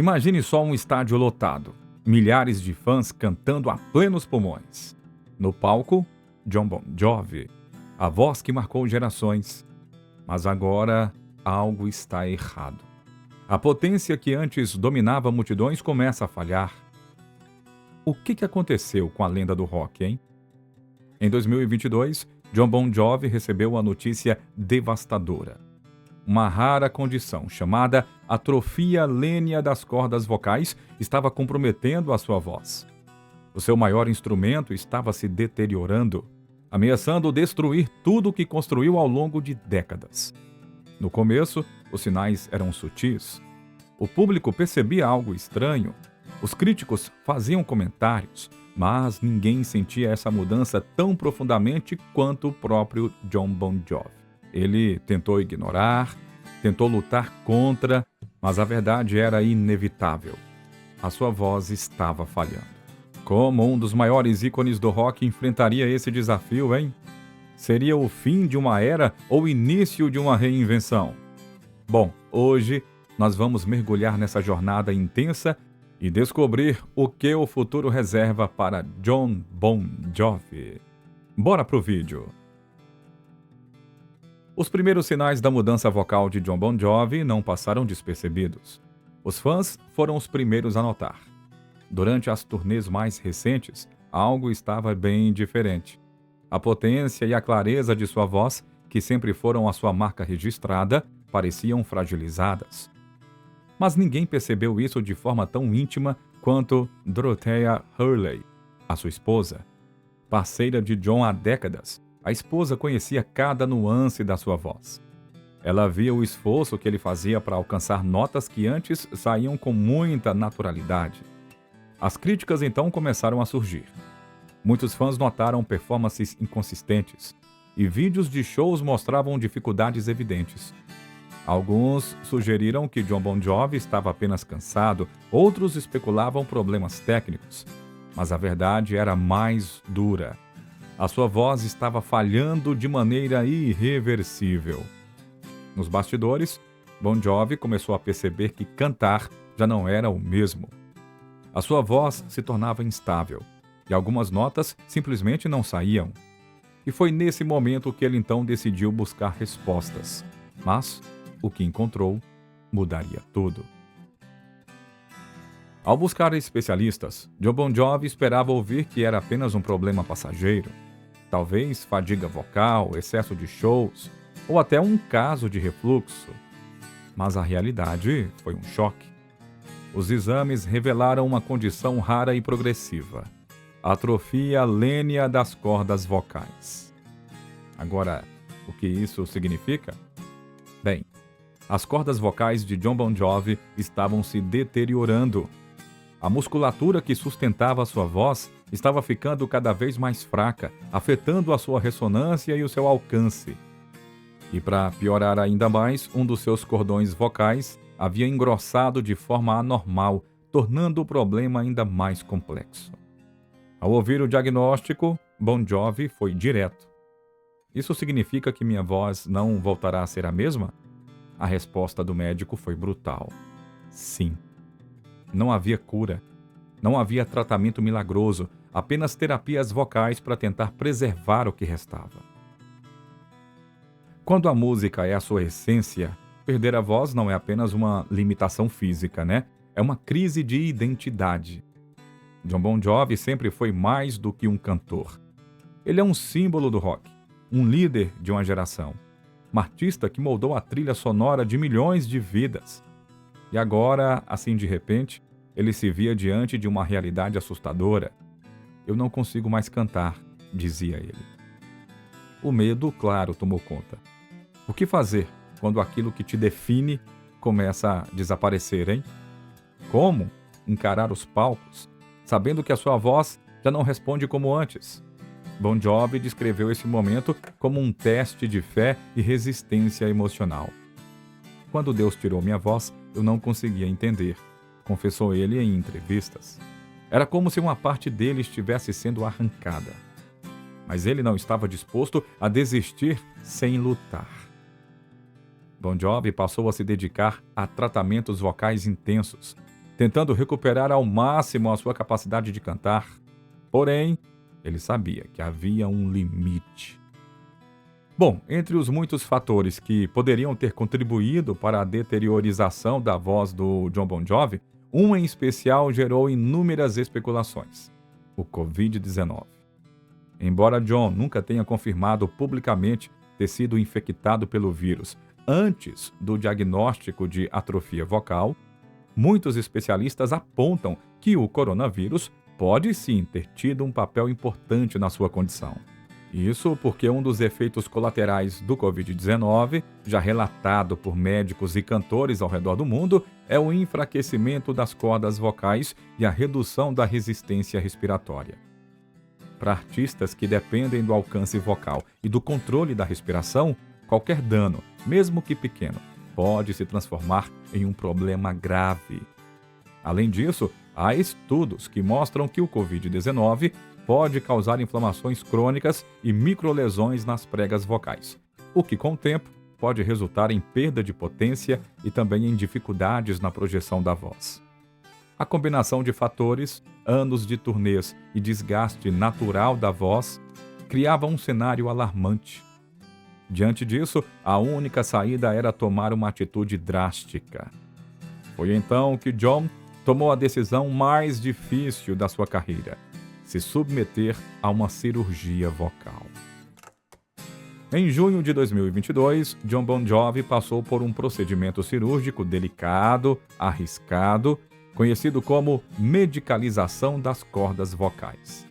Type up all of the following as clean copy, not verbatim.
Imagine só um estádio lotado, milhares de fãs cantando a plenos pulmões. No palco, Jon Bon Jovi, a voz que marcou gerações. Mas agora algo está errado. A potência que antes dominava multidões começa a falhar. O que aconteceu com a lenda do rock, hein? Em 2022, Jon Bon Jovi recebeu uma notícia devastadora. Uma rara condição chamada atrofia lênia das cordas vocais estava comprometendo a sua voz. O seu maior instrumento estava se deteriorando, ameaçando destruir tudo o que construiu ao longo de décadas. No começo, os sinais eram sutis. O público percebia algo estranho. Os críticos faziam comentários, mas ninguém sentia essa mudança tão profundamente quanto o próprio Jon Bon Jovi. Ele tentou ignorar, tentou lutar contra, mas a verdade era inevitável. A sua voz estava falhando. Como um dos maiores ícones do rock enfrentaria esse desafio, hein? Seria o fim de uma era ou o início de uma reinvenção? Bom, hoje nós vamos mergulhar nessa jornada intensa e descobrir o que o futuro reserva para Jon Bon Jovi. Bora pro vídeo! Os primeiros sinais da mudança vocal de Jon Bon Jovi não passaram despercebidos. Os fãs foram os primeiros a notar. Durante as turnês mais recentes, algo estava bem diferente. A potência e a clareza de sua voz, que sempre foram a sua marca registrada, pareciam fragilizadas. Mas ninguém percebeu isso de forma tão íntima quanto Dorothea Hurley, a sua esposa. Parceira de Jon há décadas, a esposa conhecia cada nuance da sua voz. Ela via o esforço que ele fazia para alcançar notas que antes saíam com muita naturalidade. As críticas então começaram a surgir. Muitos fãs notaram performances inconsistentes e vídeos de shows mostravam dificuldades evidentes. Alguns sugeriram que Jon Bon Jovi estava apenas cansado, outros especulavam problemas técnicos. Mas a verdade era mais dura. A sua voz estava falhando de maneira irreversível. Nos bastidores, Bon Jovi começou a perceber que cantar já não era o mesmo. A sua voz se tornava instável e algumas notas simplesmente não saíam. E foi nesse momento que ele então decidiu buscar respostas. Mas o que encontrou mudaria tudo. Ao buscar especialistas, Jon Bon Jovi esperava ouvir que era apenas um problema passageiro. Talvez fadiga vocal, excesso de shows ou até um caso de refluxo. Mas a realidade foi um choque. Os exames revelaram uma condição rara e progressiva: atrofia lênia das cordas vocais. Agora, o que isso significa? Bem, as cordas vocais de Jon Bon Jovi estavam se deteriorando. A musculatura que sustentava a sua voz estava ficando cada vez mais fraca, afetando a sua ressonância e o seu alcance. E para piorar ainda mais, um dos seus cordões vocais havia engrossado de forma anormal, tornando o problema ainda mais complexo. Ao ouvir o diagnóstico, Bon Jovi foi direto. Isso significa que minha voz não voltará a ser a mesma? A resposta do médico foi brutal. Sim. Não havia cura. Não havia tratamento milagroso, apenas terapias vocais para tentar preservar o que restava. Quando a música é a sua essência, perder a voz não é apenas uma limitação física, né? É uma crise de identidade. Jon Bon Jovi sempre foi mais do que um cantor. Ele é um símbolo do rock, um líder de uma geração, um artista que moldou a trilha sonora de milhões de vidas. E agora, assim de repente, ele se via diante de uma realidade assustadora. Eu não consigo mais cantar, dizia ele. O medo, claro, tomou conta. O que fazer quando aquilo que te define começa a desaparecer, hein? Como encarar os palcos, sabendo que a sua voz já não responde como antes? Bon Jovi descreveu esse momento como um teste de fé e resistência emocional. Quando Deus tirou minha voz, eu não conseguia entender, confessou ele em entrevistas. Era como se uma parte dele estivesse sendo arrancada. Mas ele não estava disposto a desistir sem lutar. Bon Jovi passou a se dedicar a tratamentos vocais intensos, tentando recuperar ao máximo a sua capacidade de cantar. Porém, ele sabia que havia um limite. Bom, entre os muitos fatores que poderiam ter contribuído para a deteriorização da voz do Jon Bon Jovi, um em especial gerou inúmeras especulações: o Covid-19. Embora Jon nunca tenha confirmado publicamente ter sido infectado pelo vírus antes do diagnóstico de atrofia vocal, muitos especialistas apontam que o coronavírus pode sim ter tido um papel importante na sua condição. Isso porque um dos efeitos colaterais do Covid-19, já relatado por médicos e cantores ao redor do mundo, é o enfraquecimento das cordas vocais e a redução da resistência respiratória. Para artistas que dependem do alcance vocal e do controle da respiração, qualquer dano, mesmo que pequeno, pode se transformar em um problema grave. Além disso, há estudos que mostram que o Covid-19 pode causar inflamações crônicas e microlesões nas pregas vocais, o que, com o tempo, pode resultar em perda de potência e também em dificuldades na projeção da voz. A combinação de fatores, anos de turnês e desgaste natural da voz, criava um cenário alarmante. Diante disso, a única saída era tomar uma atitude drástica. Foi então que Jon tomou a decisão mais difícil da sua carreira: se submeter a uma cirurgia vocal. Em junho de 2022, Jon Bon Jovi passou por um procedimento cirúrgico delicado, arriscado, conhecido como medicalização das cordas vocais.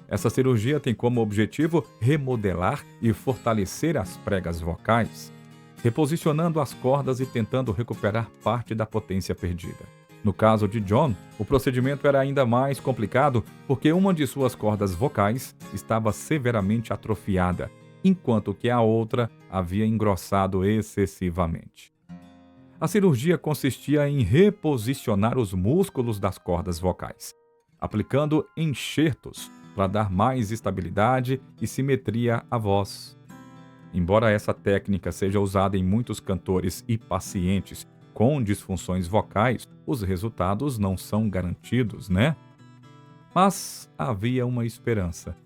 Essa cirurgia tem como objetivo remodelar e fortalecer as pregas vocais, reposicionando as cordas e tentando recuperar parte da potência perdida. No caso de Jon, o procedimento era ainda mais complicado porque uma de suas cordas vocais estava severamente atrofiada, enquanto que a outra havia engrossado excessivamente. A cirurgia consistia em reposicionar os músculos das cordas vocais, aplicando enxertos para dar mais estabilidade e simetria à voz. Embora essa técnica seja usada em muitos cantores e pacientes com disfunções vocais, os resultados não são garantidos, né? Mas havia uma esperança.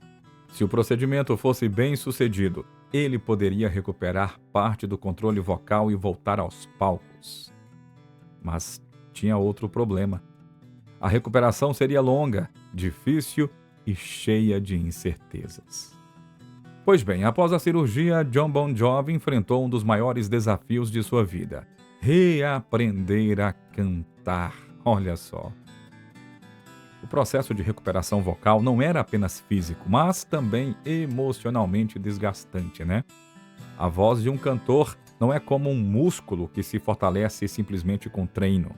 Se o procedimento fosse bem sucedido, ele poderia recuperar parte do controle vocal e voltar aos palcos. Mas tinha outro problema. A recuperação seria longa, difícil e cheia de incertezas. Pois bem, após a cirurgia, Jon Bon Jovi enfrentou um dos maiores desafios de sua vida: reaprender a cantar. Olha só. O processo de recuperação vocal não era apenas físico, mas também emocionalmente desgastante, né? A voz de um cantor não é como um músculo que se fortalece simplesmente com treino.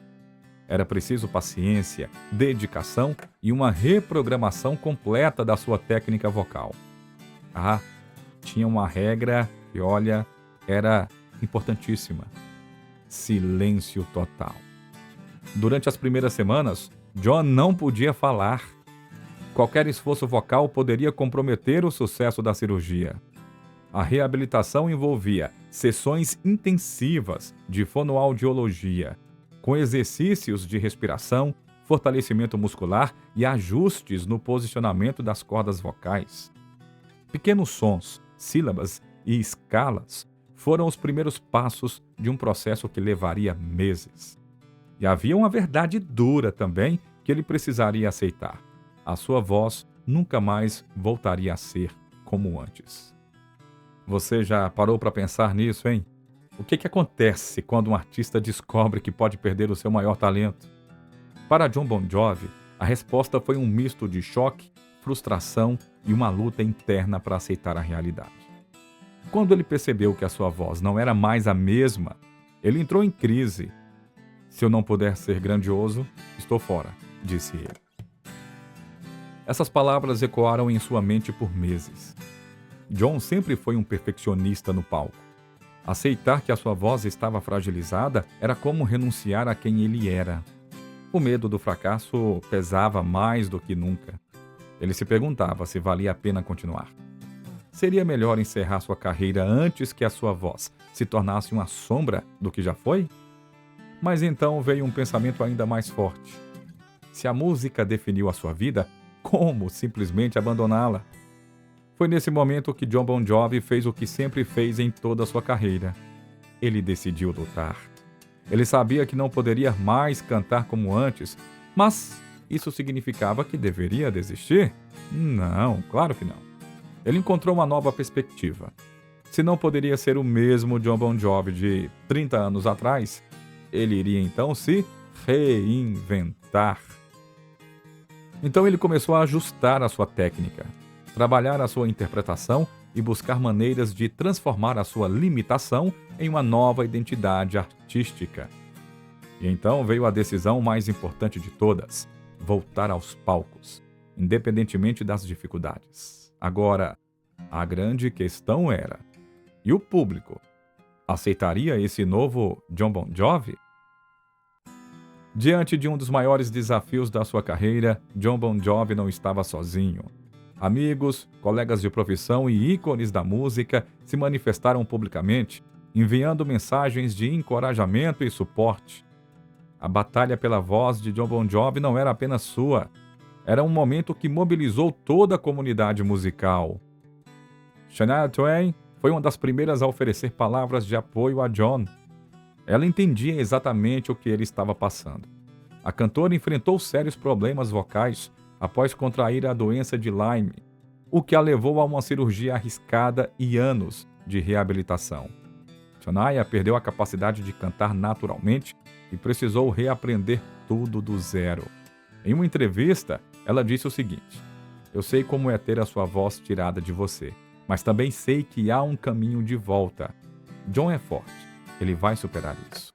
Era preciso paciência, dedicação e uma reprogramação completa da sua técnica vocal. Tinha uma regra que, olha, era importantíssima: silêncio total. Durante as primeiras semanas, Jon não podia falar. Qualquer esforço vocal poderia comprometer o sucesso da cirurgia. A reabilitação envolvia sessões intensivas de fonoaudiologia, com exercícios de respiração, fortalecimento muscular e ajustes no posicionamento das cordas vocais. Pequenos sons, sílabas e escalas foram os primeiros passos de um processo que levaria meses. E havia uma verdade dura também que ele precisaria aceitar: a sua voz nunca mais voltaria a ser como antes. Você já parou para pensar nisso, hein? O que acontece quando um artista descobre que pode perder o seu maior talento? Para Jon Bon Jovi, a resposta foi um misto de choque, frustração e uma luta interna para aceitar a realidade. Quando ele percebeu que a sua voz não era mais a mesma, ele entrou em crise. "Se eu não puder ser grandioso, estou fora", disse ele. Essas palavras ecoaram em sua mente por meses. Jon sempre foi um perfeccionista no palco. Aceitar que a sua voz estava fragilizada era como renunciar a quem ele era. O medo do fracasso pesava mais do que nunca. Ele se perguntava se valia a pena continuar. Seria melhor encerrar sua carreira antes que a sua voz se tornasse uma sombra do que já foi? Mas então veio um pensamento ainda mais forte. Se a música definiu a sua vida, como simplesmente abandoná-la? Foi nesse momento que Jon Bon Jovi fez o que sempre fez em toda a sua carreira. Ele decidiu lutar. Ele sabia que não poderia mais cantar como antes, mas isso significava que deveria desistir? Não, claro que não. Ele encontrou uma nova perspectiva. Se não poderia ser o mesmo Jon Bon Jovi de 30 anos atrás, ele iria então se reinventar. Então ele começou a ajustar a sua técnica, trabalhar a sua interpretação e buscar maneiras de transformar a sua limitação em uma nova identidade artística. E então veio a decisão mais importante de todas: voltar aos palcos, independentemente das dificuldades. Agora, a grande questão era: e o público? Aceitaria esse novo Jon Bon Jovi? Diante de um dos maiores desafios da sua carreira, Jon Bon Jovi não estava sozinho. Amigos, colegas de profissão e ícones da música se manifestaram publicamente, enviando mensagens de encorajamento e suporte. A batalha pela voz de Jon Bon Jovi não era apenas sua, era um momento que mobilizou toda a comunidade musical. Shania Twain foi uma das primeiras a oferecer palavras de apoio a Jon. Ela entendia exatamente o que ele estava passando. A cantora enfrentou sérios problemas vocais após contrair a doença de Lyme, o que a levou a uma cirurgia arriscada e anos de reabilitação. Shania perdeu a capacidade de cantar naturalmente e precisou reaprender tudo do zero. Em uma entrevista, ela disse o seguinte: "Eu sei como é ter a sua voz tirada de você, mas também sei que há um caminho de volta. Jon é forte, ele vai superar isso."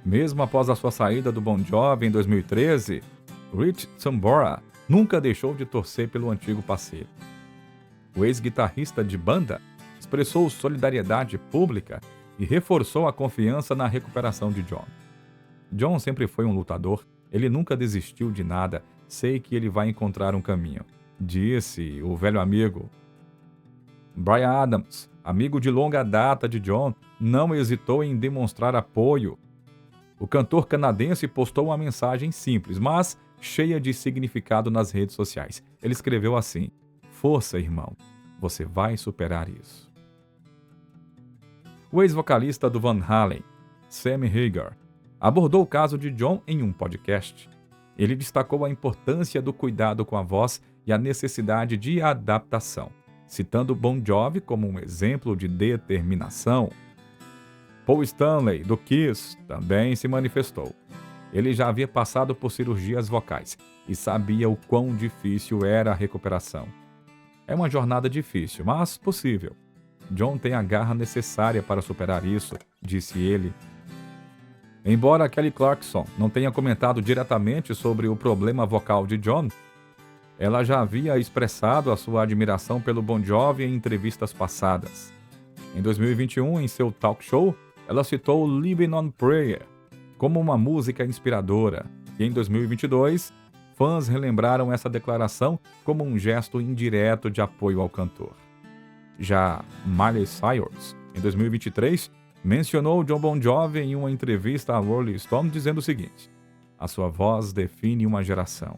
Mesmo após a sua saída do Bon Jovi em 2013, Rich Sambora nunca deixou de torcer pelo antigo parceiro. O ex-guitarrista de banda expressou solidariedade pública e reforçou a confiança na recuperação de Jon. Jon sempre foi um lutador, ele nunca desistiu de nada, sei que ele vai encontrar um caminho, disse o velho amigo. Bryan Adams, amigo de longa data de Jon, não hesitou em demonstrar apoio. O cantor canadense postou uma mensagem simples, mas cheia de significado nas redes sociais. Ele escreveu assim: "Força, irmão, você vai superar isso." O ex-vocalista do Van Halen, Sammy Hagar, abordou o caso de Jon em um podcast. Ele destacou a importância do cuidado com a voz e a necessidade de adaptação, citando Bon Jovi como um exemplo de determinação. Paul Stanley, do Kiss, também se manifestou. Ele já havia passado por cirurgias vocais e sabia o quão difícil era a recuperação. É uma jornada difícil, mas possível. Jon tem a garra necessária para superar isso, disse ele. Embora Kelly Clarkson não tenha comentado diretamente sobre o problema vocal de Jon, ela já havia expressado a sua admiração pelo Bon Jovi em entrevistas passadas. Em 2021, em seu talk show, ela citou Living on Prayer como uma música inspiradora, e em 2022, fãs relembraram essa declaração como um gesto indireto de apoio ao cantor. Já Miley Cyrus, em 2023, mencionou Jon Bon Jovi em uma entrevista à Rolling Stone dizendo o seguinte: "A sua voz define uma geração."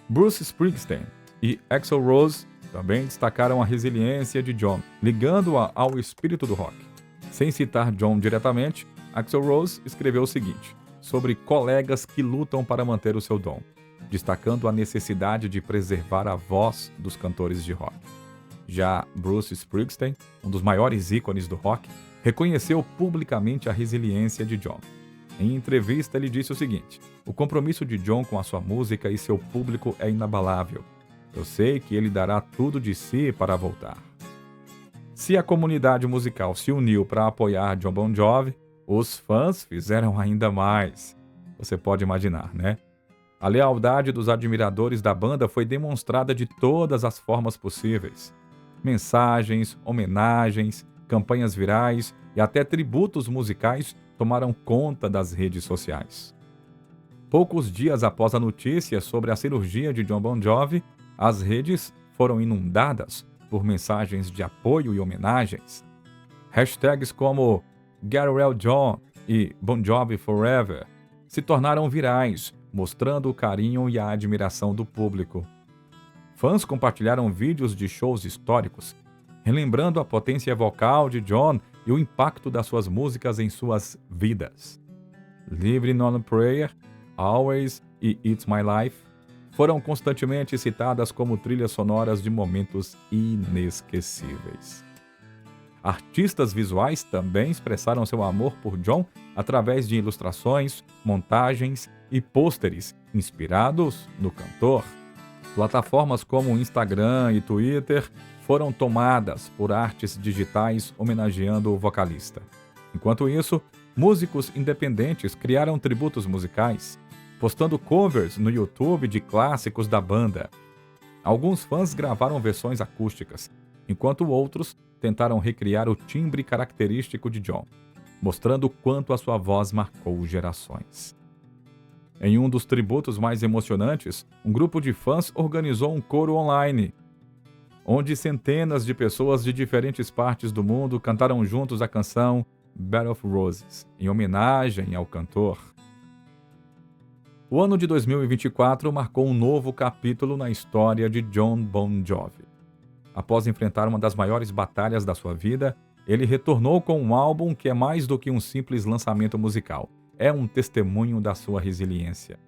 Bruce Springsteen e Axl Rose também destacaram a resiliência de Jon, ligando-a ao espírito do rock. Sem citar Jon diretamente, Axl Rose escreveu o seguinte sobre colegas que lutam para manter o seu dom, destacando a necessidade de preservar a voz dos cantores de rock. Já Bruce Springsteen, um dos maiores ícones do rock, reconheceu publicamente a resiliência de Jon. Em entrevista, ele disse o seguinte: "O compromisso de Jon com a sua música e seu público é inabalável. Eu sei que ele dará tudo de si para voltar." Se a comunidade musical se uniu para apoiar Jon Bon Jovi, os fãs fizeram ainda mais. Você pode imaginar, né? A lealdade dos admiradores da banda foi demonstrada de todas as formas possíveis. Mensagens, homenagens, campanhas virais e até tributos musicais tomaram conta das redes sociais. Poucos dias após a notícia sobre a cirurgia de Jon Bon Jovi, as redes foram inundadas por mensagens de apoio e homenagens. Hashtags como Get Well John e Bon Jovi Forever se tornaram virais, mostrando o carinho e a admiração do público. Fãs compartilharam vídeos de shows históricos, relembrando a potência vocal de John e o impacto das suas músicas em suas vidas. Living on a Prayer, Always e It's My Life foram constantemente citadas como trilhas sonoras de momentos inesquecíveis. Artistas visuais também expressaram seu amor por John através de ilustrações, montagens e pôsteres inspirados no cantor. Plataformas como Instagram e Twitter foram tomadas por artes digitais homenageando o vocalista. Enquanto isso, músicos independentes criaram tributos musicais, postando covers no YouTube de clássicos da banda. Alguns fãs gravaram versões acústicas, enquanto outros tentaram recriar o timbre característico de John, mostrando o quanto a sua voz marcou gerações. Em um dos tributos mais emocionantes, um grupo de fãs organizou um coro online, onde centenas de pessoas de diferentes partes do mundo cantaram juntos a canção Bed of Roses, em homenagem ao cantor. O ano de 2024 marcou um novo capítulo na história de Jon Bon Jovi. Após enfrentar uma das maiores batalhas da sua vida, ele retornou com um álbum que é mais do que um simples lançamento musical. É um testemunho da sua resiliência.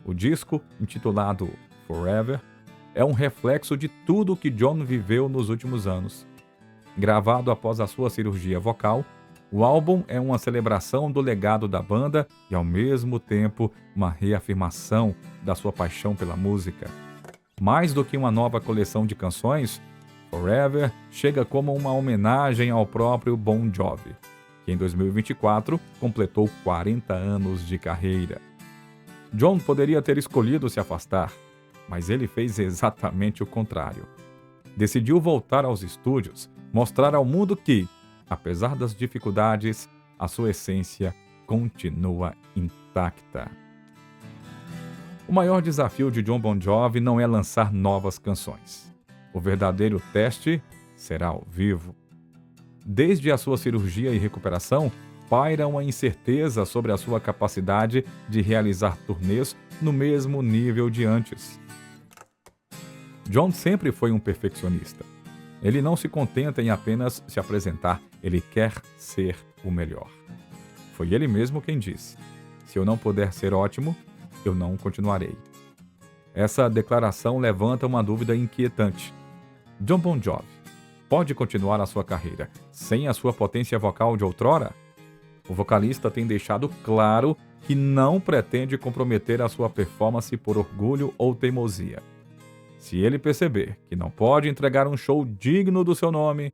O disco, intitulado Forever, é um reflexo de tudo que John viveu nos últimos anos. Gravado após a sua cirurgia vocal, o álbum é uma celebração do legado da banda e, ao mesmo tempo, uma reafirmação da sua paixão pela música. Mais do que uma nova coleção de canções, Forever chega como uma homenagem ao próprio Bon Jovi, que em 2024 completou 40 anos de carreira. John poderia ter escolhido se afastar, mas ele fez exatamente o contrário. Decidiu voltar aos estúdios, mostrar ao mundo que, apesar das dificuldades, a sua essência continua intacta. O maior desafio de Jon Bon Jovi não é lançar novas canções. O verdadeiro teste será ao vivo. Desde a sua cirurgia e recuperação, paira uma incerteza sobre a sua capacidade de realizar turnês no mesmo nível de antes. John sempre foi um perfeccionista. Ele não se contenta em apenas se apresentar, ele quer ser o melhor. Foi ele mesmo quem disse: "Se eu não puder ser ótimo, eu não continuarei." Essa declaração levanta uma dúvida inquietante. Jon Bon Jovi pode continuar a sua carreira sem a sua potência vocal de outrora? O vocalista tem deixado claro que não pretende comprometer a sua performance por orgulho ou teimosia. Se ele perceber que não pode entregar um show digno do seu nome,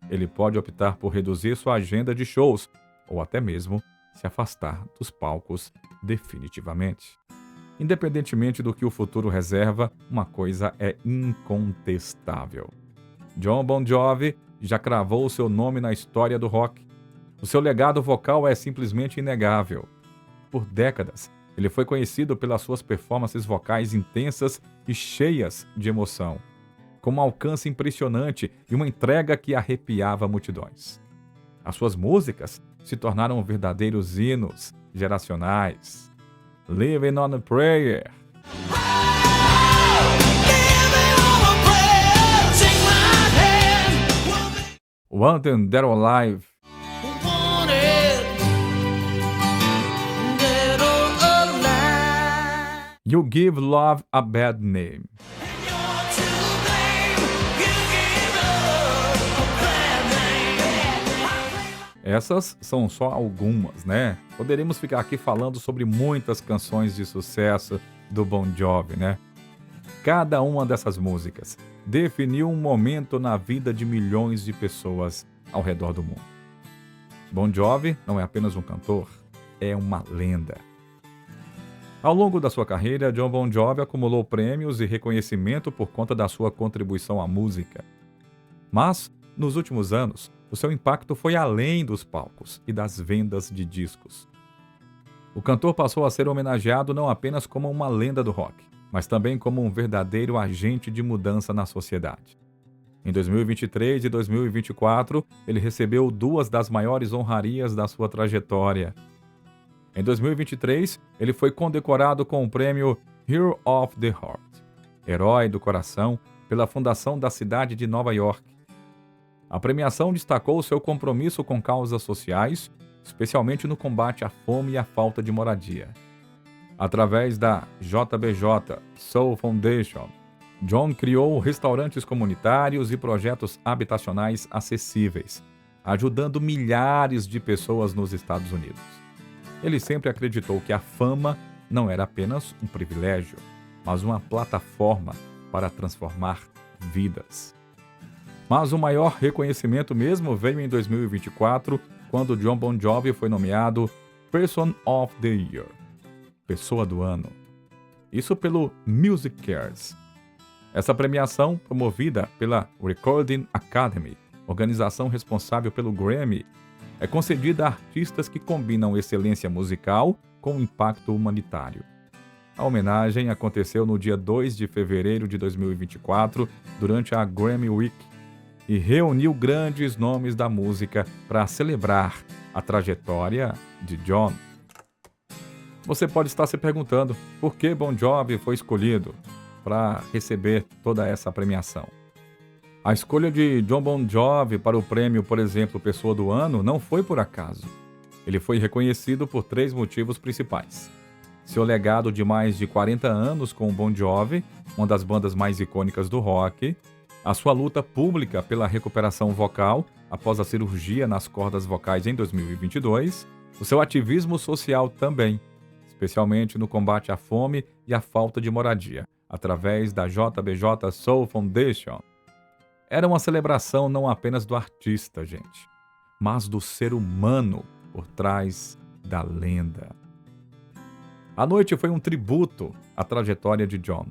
ele pode optar por reduzir sua agenda de shows ou até mesmo se afastar dos palcos definitivamente. Independentemente do que o futuro reserva, uma coisa é incontestável: Jon Bon Jovi já cravou seu nome na história do rock. O seu legado vocal é simplesmente inegável. Por décadas, ele foi conhecido pelas suas performances vocais intensas e cheias de emoção, com um alcance impressionante e uma entrega que arrepiava multidões. As suas músicas se tornaram verdadeiros hinos geracionais. Living on a Prayer. Wanted Dead or Alive. You Give Love a Bad Name. Essas são só algumas, né? Poderíamos ficar aqui falando sobre muitas canções de sucesso do Bon Jovi, né? Cada uma dessas músicas definiu um momento na vida de milhões de pessoas ao redor do mundo. Bon Jovi não é apenas um cantor, é uma lenda. Ao longo da sua carreira, Jon Bon Jovi acumulou prêmios e reconhecimento por conta da sua contribuição à música. Mas, nos últimos anos, o seu impacto foi além dos palcos e das vendas de discos. O cantor passou a ser homenageado não apenas como uma lenda do rock, mas também como um verdadeiro agente de mudança na sociedade. Em 2023 e 2024, ele recebeu duas das maiores honrarias da sua trajetória. Em 2023, ele foi condecorado com o prêmio Hero of the Heart, Herói do Coração, pela Fundação da cidade de Nova York. A premiação destacou seu compromisso com causas sociais, especialmente no combate à fome e à falta de moradia. Através da JBJ Soul Foundation, John criou restaurantes comunitários e projetos habitacionais acessíveis, ajudando milhares de pessoas nos Estados Unidos. Ele sempre acreditou que a fama não era apenas um privilégio, mas uma plataforma para transformar vidas. Mas o maior reconhecimento mesmo veio em 2024, quando Jon Bon Jovi foi nomeado Person of the Year, Pessoa do Ano. Isso pelo Music Cares. Essa premiação, promovida pela Recording Academy, organização responsável pelo Grammy, é concedida a artistas que combinam excelência musical com impacto humanitário. A homenagem aconteceu no dia 2 de fevereiro de 2024, durante a Grammy Week, e reuniu grandes nomes da música para celebrar a trajetória de Jon. Você pode estar se perguntando por que Bon Jovi foi escolhido para receber toda essa premiação. A escolha de Jon Bon Jovi para o prêmio, por exemplo, Pessoa do Ano, não foi por acaso. Ele foi reconhecido por 3 motivos principais: seu legado de mais de 40 anos com o Bon Jovi, uma das bandas mais icônicas do rock, a sua luta pública pela recuperação vocal após a cirurgia nas cordas vocais em 2022, o seu ativismo social também, especialmente no combate à fome e à falta de moradia, através da JBJ Soul Foundation. Era uma celebração não apenas do artista, gente, mas do ser humano por trás da lenda. A noite foi um tributo à trajetória de Jon.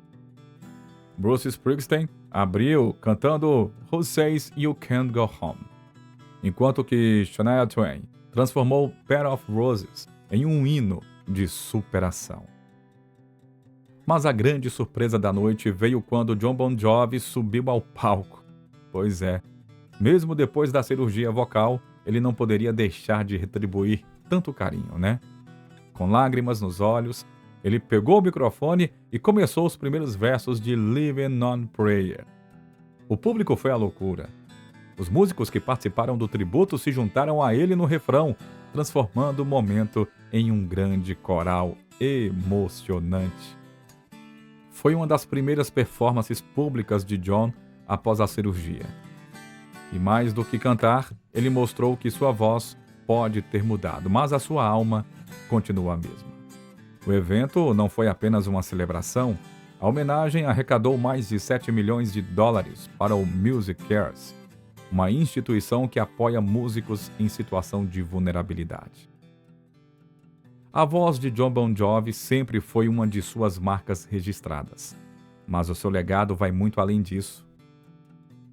Bruce Springsteen abriu cantando Who Says You Can't Go Home, enquanto que Shania Twain transformou Bed of Roses em um hino de superação. Mas a grande surpresa da noite veio quando Jon Bon Jovi subiu ao palco. Pois é, mesmo depois da cirurgia vocal, ele não poderia deixar de retribuir tanto carinho, né? Com lágrimas nos olhos, ele pegou o microfone e começou os primeiros versos de Living on Prayer. O público foi à loucura. Os músicos que participaram do tributo se juntaram a ele no refrão, transformando o momento em um grande coral emocionante. Foi uma das primeiras performances públicas de Jon após a cirurgia. E mais do que cantar, ele mostrou que sua voz pode ter mudado, mas a sua alma continua a mesma. O evento não foi apenas uma celebração. A homenagem arrecadou mais de 7 milhões de dólares para o Music Cares, uma instituição que apoia músicos em situação de vulnerabilidade. A voz de Jon Bon Jovi sempre foi uma de suas marcas registradas, mas o seu legado vai muito além disso.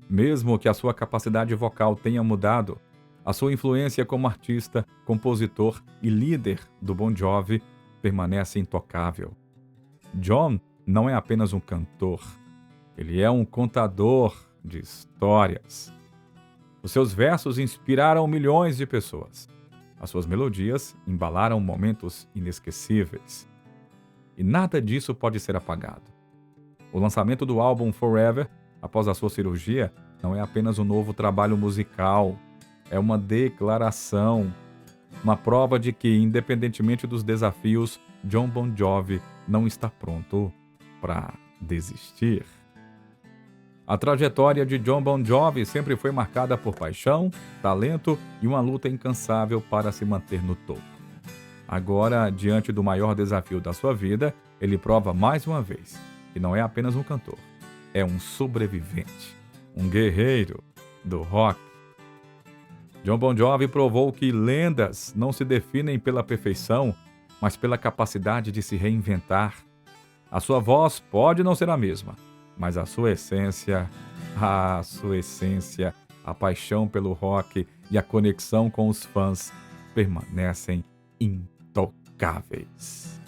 Mesmo que a sua capacidade vocal tenha mudado, a sua influência como artista, compositor e líder do Bon Jovi permanece intocável. Jon não é apenas um cantor, ele é um contador de histórias. Os seus versos inspiraram milhões de pessoas. As suas melodias embalaram momentos inesquecíveis. E nada disso pode ser apagado. O lançamento do álbum Forever, após a sua cirurgia, não é apenas um novo trabalho musical, é uma declaração, uma prova de que, independentemente dos desafios, Jon Bon Jovi não está pronto para desistir. A trajetória de Jon Bon Jovi sempre foi marcada por paixão, talento e uma luta incansável para se manter no topo. Agora, diante do maior desafio da sua vida, ele prova mais uma vez que não é apenas um cantor, é um sobrevivente, um guerreiro do rock. Jon Bon Jovi provou que lendas não se definem pela perfeição, mas pela capacidade de se reinventar. A sua voz pode não ser a mesma, mas a sua essência, a paixão pelo rock e a conexão com os fãs permanecem intocáveis.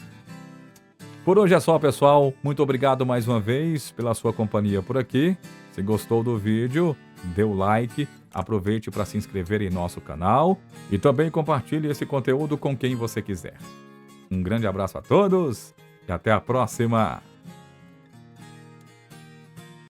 Por hoje é só, pessoal. Muito obrigado mais uma vez pela sua companhia por aqui. Se gostou do vídeo, dê o like, aproveite para se inscrever em nosso canal e também compartilhe esse conteúdo com quem você quiser. Um grande abraço a todos e até a próxima!